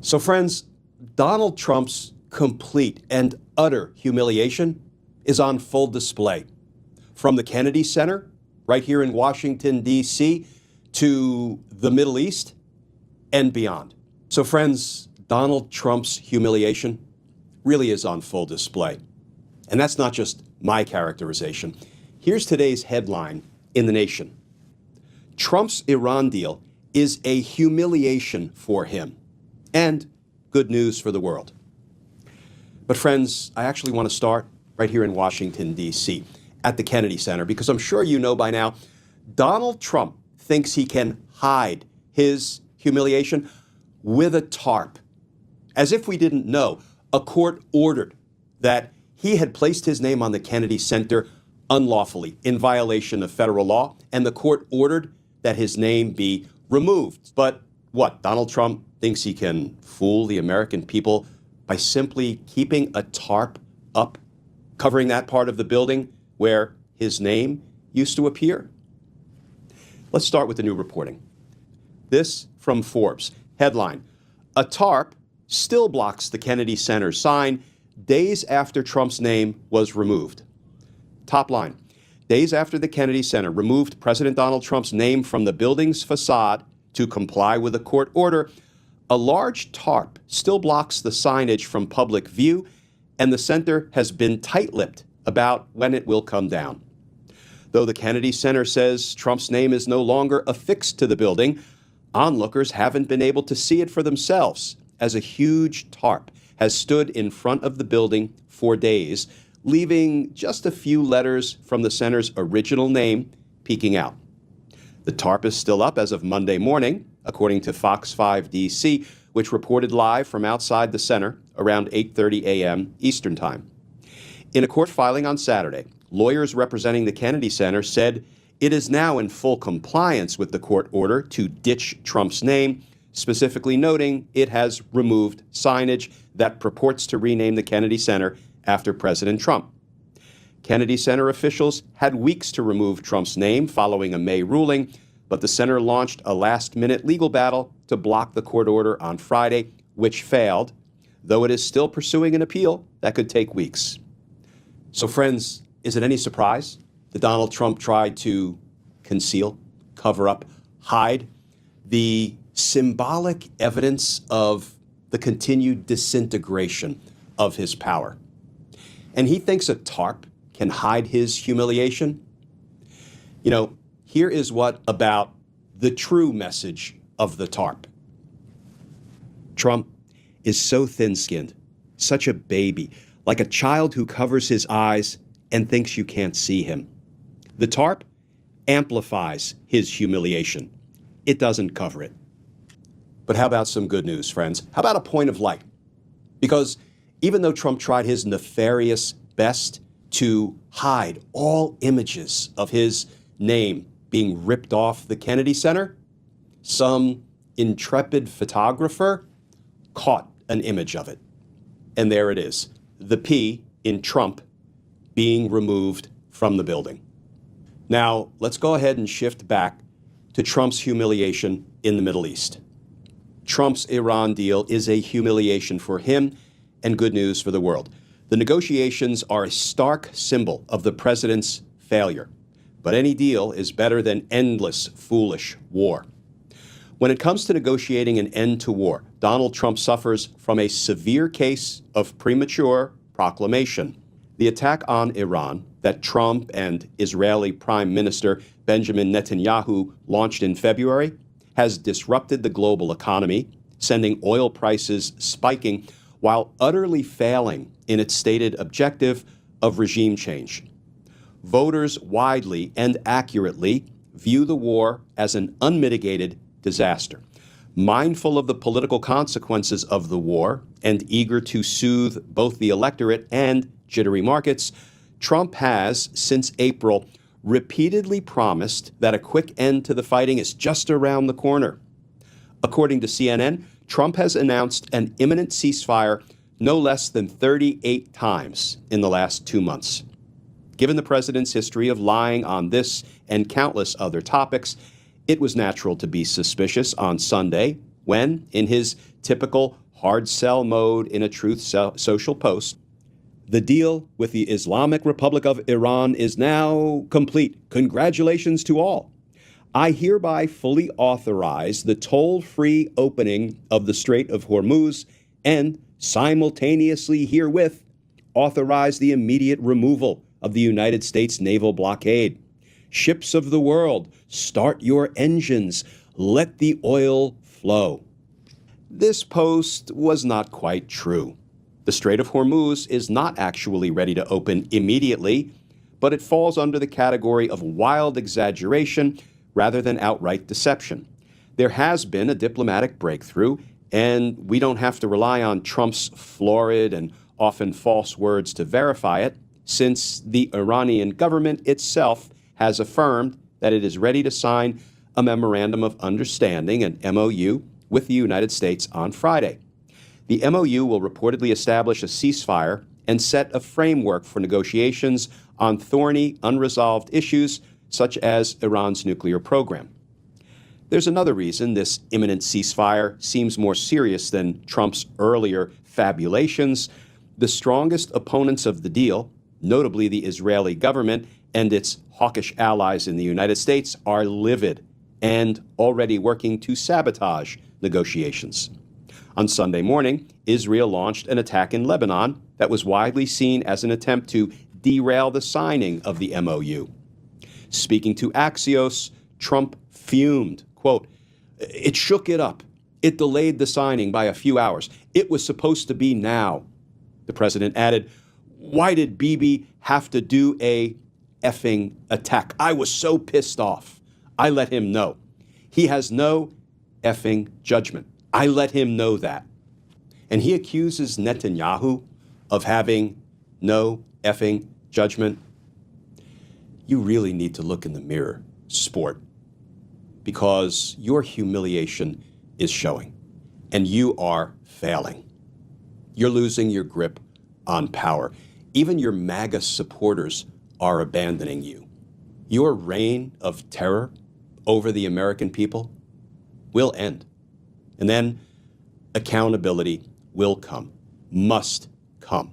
So, friends, Donald Trump's complete and utter humiliation is on full display. From the Kennedy Center, right here in Washington, D.C., to the Middle East and beyond. So, friends, Donald Trump's humiliation really is on full display. And that's not just my characterization. Here's today's headline in The Nation. Trump's Iran deal is a humiliation for him, and good news for the world. But friends, I actually want to start right here in Washington, D.C., at the Kennedy Center, because I'm sure you know by now, Donald Trump thinks he can hide his humiliation with a tarp. As if we didn't know, a court ordered that he had placed his name on the Kennedy Center unlawfully in violation of federal law, and the court ordered that his name be removed. But what? Donald Trump thinks he can fool the American people by simply keeping a tarp up, covering that part of the building where his name used to appear? Let's start with the new reporting. This from Forbes. Headline: a tarp still blocks the Kennedy Center sign days after Trump's name was removed. Top line: days after the Kennedy Center removed President Donald Trump's name from the building's facade to comply with a court order, a large tarp still blocks the signage from public view, and the center has been tight-lipped about when it will come down. Though the Kennedy Center says Trump's name is no longer affixed to the building, onlookers haven't been able to see it for themselves, as a huge tarp has stood in front of the building for days, leaving just a few letters from the center's original name peeking out. The tarp is still up as of Monday morning, according to Fox 5 DC, which reported live from outside the center around 8:30 a.m. Eastern Time. In a court filing on Saturday, lawyers representing the Kennedy Center said it is now in full compliance with the court order to ditch Trump's name, specifically noting it has removed signage that purports to rename the Kennedy Center after President Trump. Kennedy Center officials had weeks to remove Trump's name following a May ruling, but the center launched a last-minute legal battle to block the court order on Friday, which failed, though it is still pursuing an appeal that could take weeks. So, friends, is it any surprise that Donald Trump tried to conceal, cover up, hide the symbolic evidence of the continued disintegration of his power? And he thinks a tarp can hide his humiliation? You know, here is what about the true message of the tarp. Trump is so thin-skinned, such a baby, like a child who covers his eyes and thinks you can't see him. The tarp amplifies his humiliation. It doesn't cover it. But how about some good news, friends? How about a point of light? Because even though Trump tried his nefarious best to hide all images of his name being ripped off the Kennedy Center, some intrepid photographer caught an image of it. And there it is, the P in Trump being removed from the building. Now, let's go ahead and shift back to Trump's humiliation in the Middle East. Trump's Iran deal is a humiliation for him and good news for the world. The negotiations are a stark symbol of the president's failure. But any deal is better than endless, foolish war. When it comes to negotiating an end to war, Donald Trump suffers from a severe case of premature proclamation. The attack on Iran that Trump and Israeli Prime Minister Benjamin Netanyahu launched in February has disrupted the global economy, sending oil prices spiking while utterly failing in its stated objective of regime change. Voters widely and accurately view the war as an unmitigated disaster. Mindful of the political consequences of the war and eager to soothe both the electorate and jittery markets, Trump has, since April, repeatedly promised that a quick end to the fighting is just around the corner. According to CNN, Trump has announced an imminent ceasefire no less than 38 times in the last 2 months. Given the president's history of lying on this and countless other topics, it was natural to be suspicious on Sunday when, in his typical hard sell mode in a Truth Social post. The deal with the Islamic Republic of Iran is now complete. Congratulations to all. I hereby fully authorize the toll-free opening of the Strait of Hormuz and simultaneously herewith authorize the immediate removal of the United States naval blockade. Ships of the world, start your engines. Let the oil flow. This post was not quite true. The Strait of Hormuz is not actually ready to open immediately, but it falls under the category of wild exaggeration rather than outright deception. There has been a diplomatic breakthrough, and we don't have to rely on Trump's florid and often false words to verify it, since the Iranian government itself has affirmed that it is ready to sign a Memorandum of Understanding, an MOU, with the United States on Friday. The MOU will reportedly establish a ceasefire and set a framework for negotiations on thorny, unresolved issues such as Iran's nuclear program. There's another reason this imminent ceasefire seems more serious than Trump's earlier fabulations. The strongest opponents of the deal, notably the Israeli government and its hawkish allies in the United States, are livid and already working to sabotage negotiations. On Sunday morning, Israel launched an attack in Lebanon that was widely seen as an attempt to derail the signing of the MOU. Speaking to Axios, Trump fumed, quote, "It shook it up. It delayed the signing by a few hours. It was supposed to be now." The president added, "Why did Bibi have to do a effing attack? I was so pissed off. I let him know. He has no effing judgment. I let him know that." And he accuses Netanyahu of having no effing judgment. You really need to look in the mirror, sport, because your humiliation is showing, and you are failing. You're losing your grip on power. Even your MAGA supporters are abandoning you. Your reign of terror over the American people will end. And then accountability will come, must come.